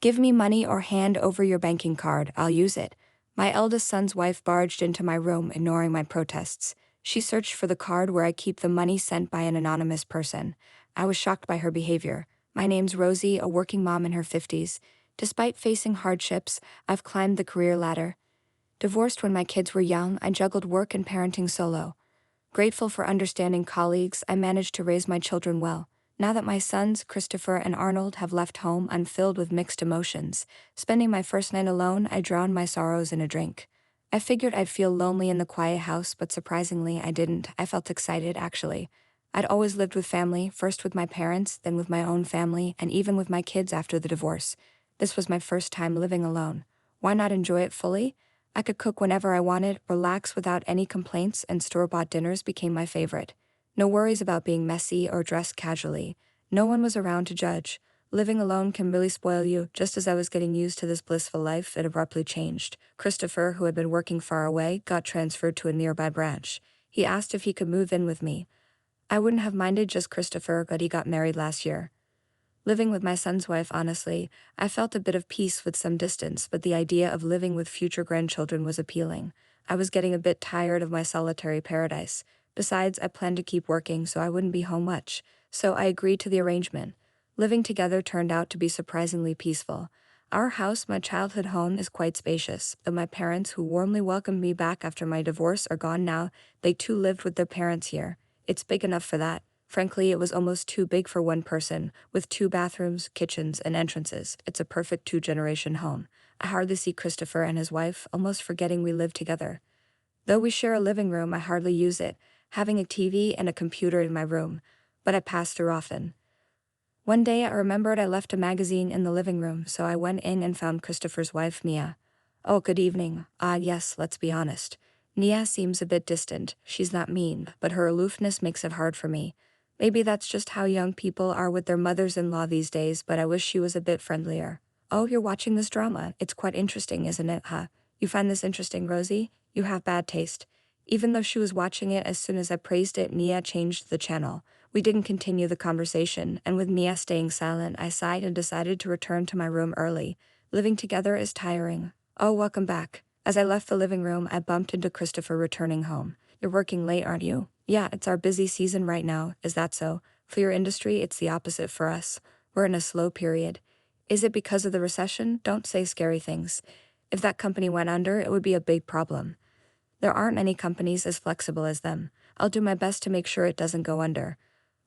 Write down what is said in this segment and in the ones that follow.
Give me money or hand over your banking card, I'll use it. My eldest son's wife barged into my room, ignoring my protests. She searched for the card where I keep the money sent by an anonymous person. I was shocked by her behavior. My name's Rosie, a working mom in her 50s. Despite facing hardships, I've climbed the career ladder. Divorced when my kids were young, I juggled work and parenting solo. Grateful for understanding colleagues, I managed to raise my children well. Now that my sons, Christopher and Arnold, have left home, I'm filled with mixed emotions. Spending my first night alone, I drowned my sorrows in a drink. I figured I'd feel lonely in the quiet house, but surprisingly, I didn't. I felt excited, actually. I'd always lived with family, first with my parents, then with my own family, and even with my kids after the divorce. This was my first time living alone. Why not enjoy it fully? I could cook whenever I wanted, relax without any complaints, and store-bought dinners became my favorite. No worries about being messy or dressed casually. No one was around to judge. Living alone can really spoil you. Just as I was getting used to this blissful life, it abruptly changed. Christopher, who had been working far away, got transferred to a nearby branch. He asked if he could move in with me. I wouldn't have minded just Christopher, but he got married last year. Living with my son's wife, honestly, I felt a bit of peace with some distance, but the idea of living with future grandchildren was appealing. I was getting a bit tired of my solitary paradise. Besides, I planned to keep working, so I wouldn't be home much. So I agreed to the arrangement. Living together turned out to be surprisingly peaceful. Our house, my childhood home, is quite spacious, but my parents, who warmly welcomed me back after my divorce, are gone now. They too lived with their parents here. It's big enough for that. Frankly, it was almost too big for one person, with 2 bathrooms, kitchens, and entrances. It's a perfect 2-generation home. I hardly see Christopher and his wife, almost forgetting we live together. Though we share a living room, I hardly use it, having a TV and a computer in my room, but I pass through often. One day I remembered I left a magazine in the living room, so I went in and found Christopher's wife, Mia. "Oh, good evening. Yes, let's be honest. Nia seems a bit distant. She's not mean, but her aloofness makes it hard for me. Maybe that's just how young people are with their mothers-in-law these days, but I wish she was a bit friendlier." "Oh, you're watching this drama. It's quite interesting, isn't it, huh? You find this interesting, Rosie? You have bad taste." Even though she was watching it, as soon as I praised it, Nia changed the channel. We didn't continue the conversation, and with Mia staying silent, I sighed and decided to return to my room early. Living together is tiring. "Oh, welcome back." As I left the living room, I bumped into Christopher returning home. "You're working late, aren't you?" "Yeah, it's our busy season right now. Is that so? For your industry, it's the opposite for us. We're in a slow period." "Is it because of the recession?" "Don't say scary things. If that company went under, it would be a big problem. There aren't any companies as flexible as them. I'll do my best to make sure it doesn't go under.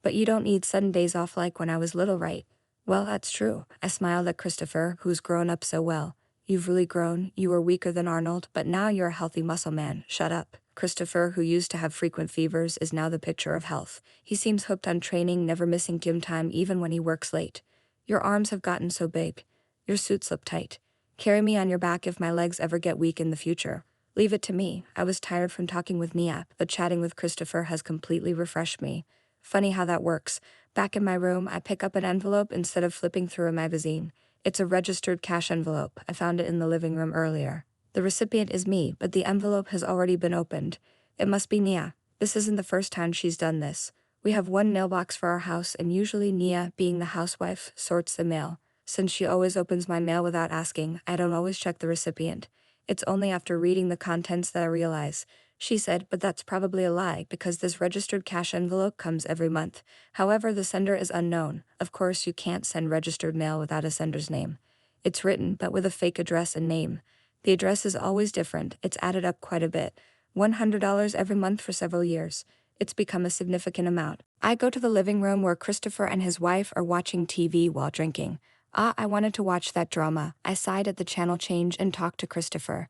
But you don't need sudden days off like when I was little, right?" "Well, that's true." I smiled at Christopher, who's grown up so well. "You've really grown. You were weaker than Arnold, but now you're a healthy muscle man." "Shut up." Christopher, who used to have frequent fevers, is now the picture of health. He seems hooked on training, never missing gym time even when he works late. "Your arms have gotten so big. Your suits look tight. Carry me on your back if my legs ever get weak in the future." "Leave it to me." I was tired from talking with Nia, but chatting with Christopher has completely refreshed me. Funny how that works. Back in my room, I pick up an envelope instead of flipping through a magazine. It's a registered cash envelope. I found it in the living room earlier. The recipient is me, but the envelope has already been opened. It must be Nia. This isn't the first time she's done this. We have one mailbox for our house, and usually Nia, being the housewife, sorts the mail. Since she always opens my mail without asking, I don't always check the recipient. It's only after reading the contents that I realize. She said, "But that's probably a lie, because this registered cash envelope comes every month. However, the sender is unknown. Of course, you can't send registered mail without a sender's name. It's written, but with a fake address and name. The address is always different. It's added up quite a bit. $100 every month for several years. It's become a significant amount." I go to the living room where Christopher and his wife are watching TV while drinking. I wanted to watch that drama. I sighed at the channel change and talked to Christopher.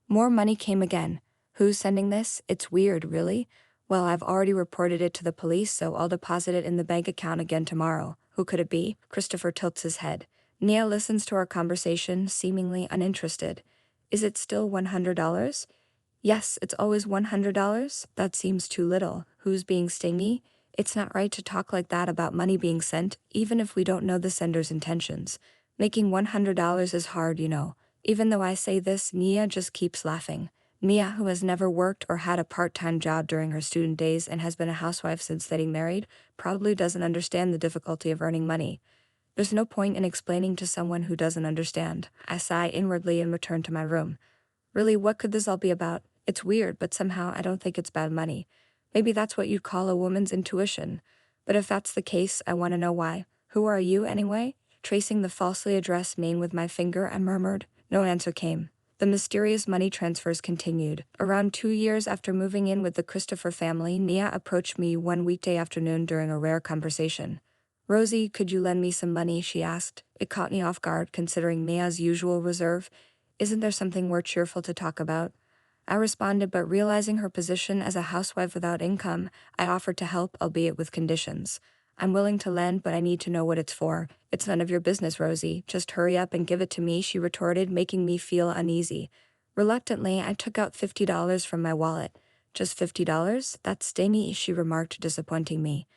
More money came again. "Who's sending this? It's weird, really?" "Well, I've already reported it to the police, so I'll deposit it in the bank account again tomorrow." "Who could it be?" Christopher tilts his head. Nia listens to our conversation, seemingly uninterested. "Is it still $100? "Yes, it's always $100. That seems too little. Who's being stingy?" "It's not right to talk like that about money being sent, even if we don't know the sender's intentions. Making $100 is hard, you know." Even though I say this, Nia just keeps laughing. Nia, who has never worked or had a part-time job during her student days and has been a housewife since getting married, probably doesn't understand the difficulty of earning money. There's no point in explaining to someone who doesn't understand. I sigh inwardly and return to my room. Really, what could this all be about? It's weird, but somehow I don't think it's bad money. Maybe that's what you'd call a woman's intuition. But if that's the case, I want to know why. Who are you, anyway? Tracing the falsely addressed name with my finger, I murmured. No answer came. The mysterious money transfers continued. Around 2 years after moving in with the Christopher family, Nia approached me one weekday afternoon during a rare conversation. Rosie, could you lend me some money? She asked. It caught me off guard, considering Nia's usual reserve. Isn't there something more cheerful to talk about? I responded, but realizing her position as a housewife without income, I offered to help, albeit with conditions. I'm willing to lend, but I need to know what it's for. It's none of your business, Rosie. Just hurry up and give it to me, she retorted, making me feel uneasy. Reluctantly, I took out $50 from my wallet. Just $50? That's stingy, she remarked, disappointing me.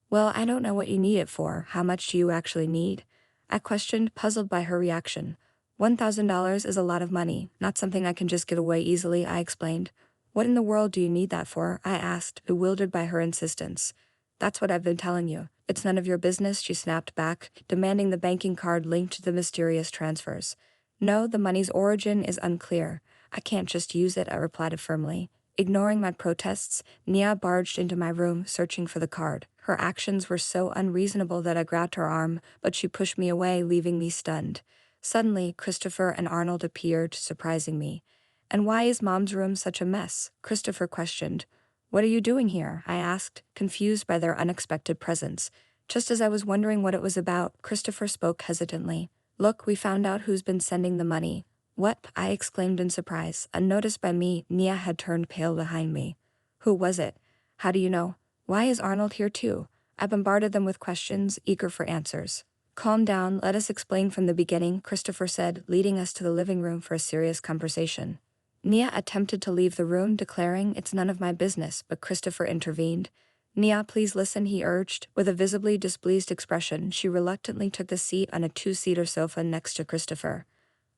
Well, I don't know what you need it for. How much do you actually need? I questioned, puzzled by her reaction. $1,000 is a lot of money, not something I can just get away easily, I explained. What in the world do you need that for? I asked, bewildered by her insistence. That's what I've been telling you. It's none of your business, she snapped back, demanding the banking card linked to the mysterious transfers. No, the money's origin is unclear. I can't just use it, I replied firmly. Ignoring my protests, Nia barged into my room, searching for the card. Her actions were so unreasonable that I grabbed her arm, but she pushed me away, leaving me stunned. Suddenly, Christopher and Arnold appeared, surprising me. And why is Mom's room such a mess? Christopher questioned. What are you doing here? I asked, confused by their unexpected presence. Just as I was wondering what it was about, Christopher spoke hesitantly. Look, we found out who's been sending the money. What? I exclaimed in surprise. Unnoticed by me, Nia had turned pale behind me. Who was it? How do you know? Why is Arnold here too? I bombarded them with questions, eager for answers. Calm down, let us explain from the beginning, Christopher said, leading us to the living room for a serious conversation. Nia attempted to leave the room, declaring, it's none of my business, but Christopher intervened. Nia, please listen, he urged. With a visibly displeased expression, she reluctantly took the seat on a two-seater sofa next to Christopher.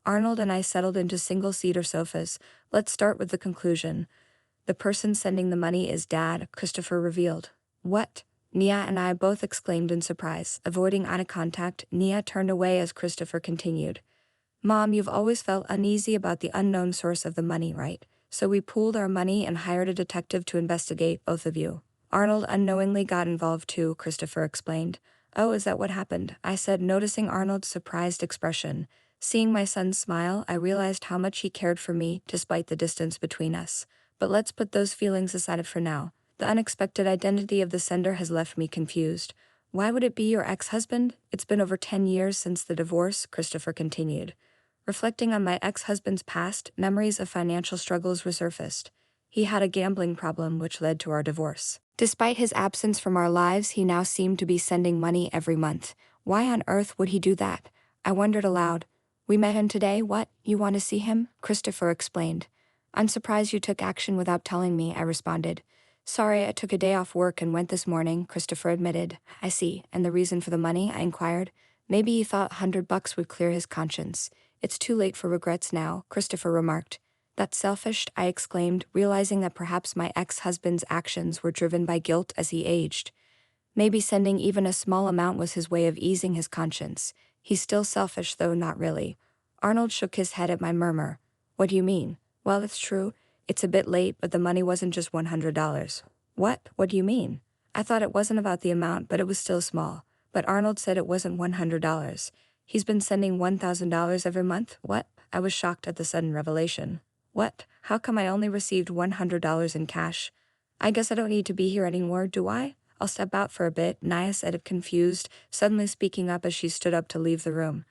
Arnold and I settled into single-seater sofas. Let's start with the conclusion. The person sending the money is Dad, Christopher revealed. What? Nia and I both exclaimed in surprise. Avoiding eye contact, Nia turned away as Christopher continued. Mom, you've always felt uneasy about the unknown source of the money, right? So we pooled our money and hired a detective to investigate, both of you. Arnold unknowingly got involved too, Christopher explained. Oh, is that what happened? I said, noticing Arnold's surprised expression. Seeing my son smile, I realized how much he cared for me, despite the distance between us. But let's put those feelings aside for now. The unexpected identity of the sender has left me confused. Why would it be your ex-husband? It's been over 10 years since the divorce, Christopher continued. Reflecting on my ex-husband's past, memories of financial struggles resurfaced. He had a gambling problem which led to our divorce. Despite his absence from our lives, he now seemed to be sending money every month. Why on earth would he do that? I wondered aloud. We met him today, what? You want to see him? Christopher explained. I'm surprised you took action without telling me, I responded. Sorry, I took a day off work and went this morning, Christopher admitted. I see, and the reason for the money? I inquired. Maybe he thought $100 would clear his conscience. It's too late for regrets now, Christopher remarked. That's selfish, I exclaimed, realizing that perhaps my ex-husband's actions were driven by guilt as he aged. Maybe sending even a small amount was his way of easing his conscience. He's still selfish, though not really. Arnold shook his head at my murmur. What do you mean? Well, it's true. It's a bit late, but the money wasn't just $100. What? What do you mean? I thought it wasn't about the amount, but it was still small. But Arnold said it wasn't $100. He's been sending $1,000 every month? What? I was shocked at the sudden revelation. What? How come I only received $100 in cash? I guess I don't need to be here anymore, do I? I'll step out for a bit, Nia said, confused, suddenly speaking up as she stood up to leave the room.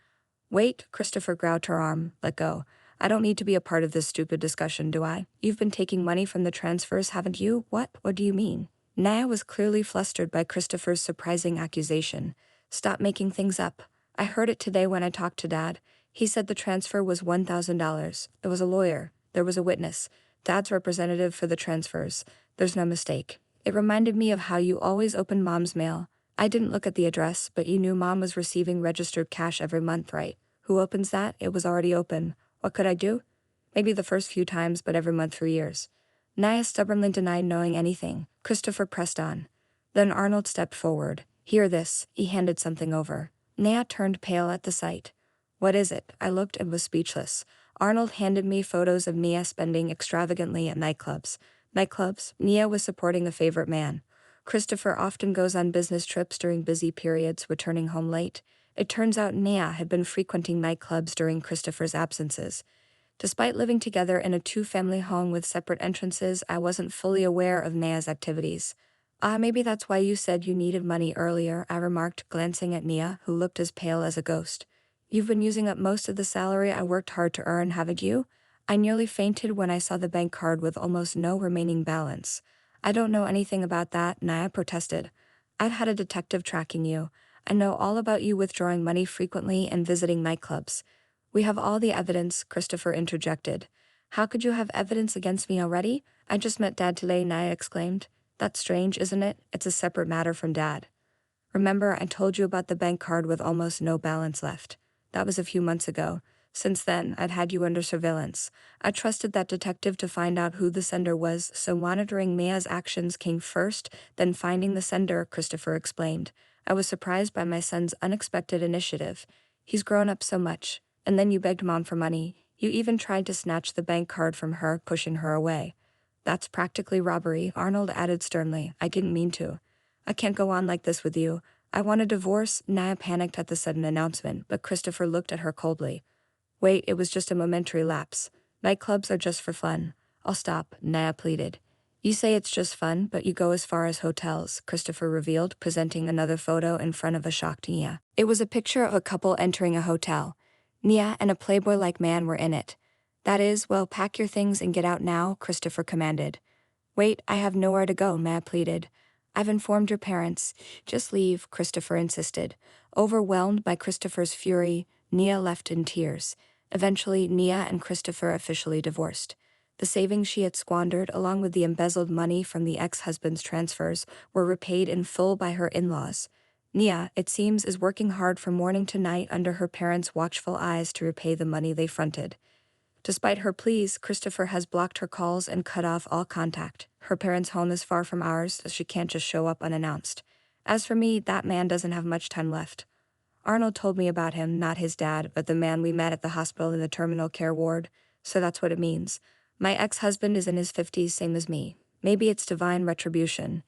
Wait, Christopher grabbed her arm. Let go. I don't need to be a part of this stupid discussion, do I? You've been taking money from the transfers, haven't you? What? What do you mean? Nia was clearly flustered by Christopher's surprising accusation. Stop making things up. I heard it today when I talked to Dad. He said the transfer was $1,000. There was a lawyer. There was a witness. Dad's representative for the transfers. There's no mistake. It reminded me of how you always open Mom's mail. I didn't look at the address, but you knew Mom was receiving registered cash every month, right? Who opens that? It was already open. What could I do? Maybe the first few times, but every month for years. Nia stubbornly denied knowing anything. Christopher pressed on. Then Arnold stepped forward. Hear this. He handed something over. Nia turned pale at the sight. What is it? I looked and was speechless. Arnold handed me photos of Nia spending extravagantly at nightclubs. Nightclubs? Nia was supporting a favorite man. Christopher often goes on business trips during busy periods, returning home late. It turns out Nia had been frequenting nightclubs during Christopher's absences. Despite living together in a two-family home with separate entrances, I wasn't fully aware of Nia's activities. Maybe that's why you said you needed money earlier, I remarked, glancing at Nia, who looked as pale as a ghost. You've been using up most of the salary I worked hard to earn, haven't you? I nearly fainted when I saw the bank card with almost no remaining balance. I don't know anything about that, Nia protested. I've had a detective tracking you. I know all about you withdrawing money frequently and visiting nightclubs. We have all the evidence, Christopher interjected. How could you have evidence against me already? I just met Dad today, Nia exclaimed. That's strange, isn't it? It's a separate matter from Dad. Remember, I told you about the bank card with almost no balance left. That was a few months ago. Since then, I'd had you under surveillance. I trusted that detective to find out who the sender was, so monitoring Nia's actions came first, then finding the sender, Christopher explained. I was surprised by my son's unexpected initiative. He's grown up so much. And then you begged Mom for money. You even tried to snatch the bank card from her, pushing her away. That's practically robbery, Arnold added sternly. I didn't mean to. I can't go on like this with you. I want a divorce. Nia panicked at the sudden announcement, but Christopher looked at her coldly. Wait, it was just a momentary lapse. Nightclubs are just for fun. I'll stop, Nia pleaded. You say it's just fun, but you go as far as hotels, Christopher revealed, presenting another photo in front of a shocked Nia. It was a picture of a couple entering a hotel. Nia and a playboy-like man were in it. That is, well, pack your things and get out now, Christopher commanded. Wait, I have nowhere to go, Nia pleaded. I've informed your parents. Just leave, Christopher insisted. Overwhelmed by Christopher's fury, Nia left in tears. Eventually, Nia and Christopher officially divorced. The savings she had squandered, along with the embezzled money from the ex-husband's transfers, were repaid in full by her in-laws. Nia, it seems, is working hard from morning to night under her parents' watchful eyes to repay the money they fronted. Despite her pleas, Christopher has blocked her calls and cut off all contact. Her parents' home is far from ours, so she can't just show up unannounced. As for me, that man doesn't have much time left. Arnold told me about him, not his dad, but the man we met at the hospital in the terminal care ward, so that's what it means. My ex-husband is in his 50s, same as me. Maybe it's divine retribution.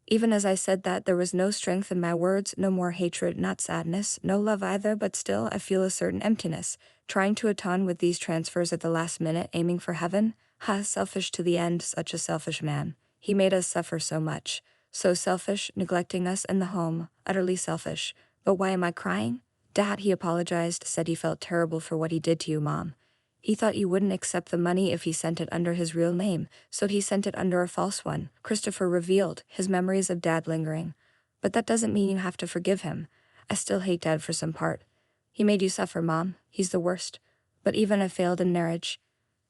Even as I said that, there was no strength in my words, no more hatred, not sadness, no love either, but still I feel a certain emptiness. Trying to atone with these transfers at the last minute, aiming for heaven? Selfish to the end, such a selfish man. He made us suffer so much. So selfish, neglecting us and the home, utterly selfish. But why am I crying? Dad, he apologized, said he felt terrible for what he did to you, Mom. He thought you wouldn't accept the money if he sent it under his real name, so he sent it under a false one, Christopher revealed, his memories of Dad lingering. But that doesn't mean you have to forgive him. I still hate Dad for some part. He made you suffer, Mom. He's the worst. But even I failed in marriage.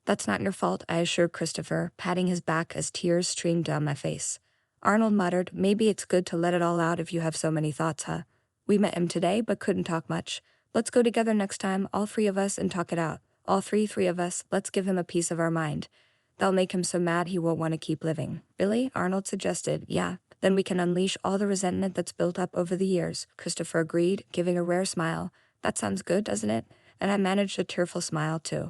That's not your fault, I assured Christopher, patting his back as tears streamed down my face. Arnold muttered, maybe it's good to let it all out if you have so many thoughts, huh? We met him today, but couldn't talk much. Let's go together next time, all three of us, and talk it out. All three of us, let's give him a piece of our mind. That'll make him so mad he won't want to keep living. Really? Arnold suggested. Yeah, then we can unleash all the resentment that's built up over the years, Christopher agreed, giving a rare smile. That sounds good, doesn't it? And I managed a tearful smile, too.